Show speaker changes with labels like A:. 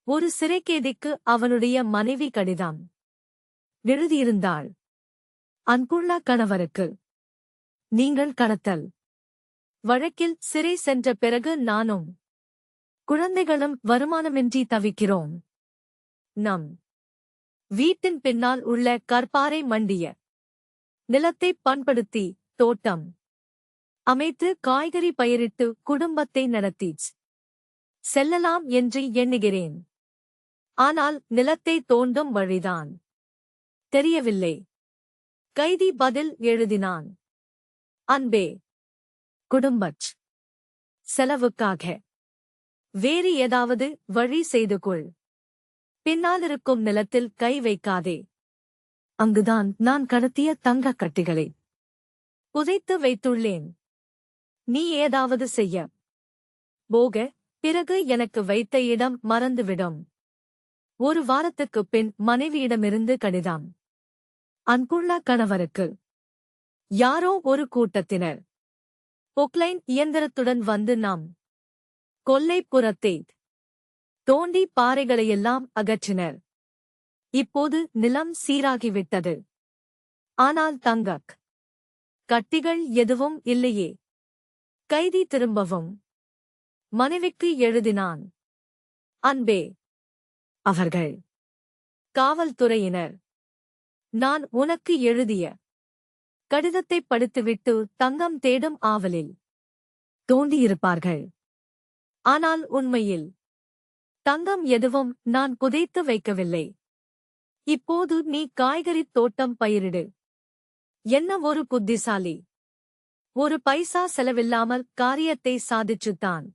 A: ஒரு சிறைக்கைதிக்கு அவனுடைய மனைவி கடிதம் எழுதியிருந்தாள். அன்புள்ள கணவருக்கு, நீங்கள் கடத்தல் வழக்கில் சிறை சென்ற பிறகு நானும் குழந்தைகளும் வருமானமின்றி தவிக்கிறோம். நம் வீட்டின் பின்னால் உள்ள கற்பாறை மண்டிய நிலத்தை பண்படுத்தி தோட்டம் அமைத்து காய்கறி பயிரிட்டு குடும்பத்தை நடத்திச் செல்லலாம் என்று எண்ணுகிறேன். ஆனால் நிலத்தை தோண்டும் வழிதான் தெரியவில்லை. கைதி பதில் எழுதினான். அன்பே, குடும்பச் செலவுக்காக வேறு ஏதாவது வழி செய்து கொள். பின்னாலிருக்கும் நிலத்தில் கை வைக்காதே. அங்குதான் நான் கடத்திய தங்கக் கட்டிகளை புதைத்து வைத்துள்ளேன். நீ ஏதாவது செய்ய போக பிறகு எனக்கு வைத்த இடம் மறந்துவிடும். ஒரு வாரத்துக்குப் பின் மனைவியிடமிருந்து கடிதம். அன்புள்ள கணவருக்கு, யாரோ ஒரு கூட்டத்தினர் பொக்லைன் இயந்திரத்துடன் வந்து நம் கொல்லைப்புறத்தை தோண்டி பாறைகளையெல்லாம் அகற்றினர். இப்போது நிலம் சீராகிவிட்டது. ஆனால் தங்கக் கட்டிகள் எதுவும் இல்லையே. கைதி திரும்பவும் மனைவிக்கு எழுதினான். அன்பே, அவர்கள் காவல்துறையினர் நான் உனக்கு எழுதிய கடிதத்தைப் படித்துவிட்டு தங்கம் தேடும் ஆவலில் தோண்டியிருப்பார்கள். ஆனால் உண்மையில் தங்கம் எதுவும் நான் புதைத்து வைக்கவில்லை. இப்போது நீ காய்கறித் தோட்டம் பயிரிடு. என்ன ஒரு புத்திசாலி! ஒரு பைசா செலவில்லாமல் காரியத்தை சாதிச்சுத்தான்.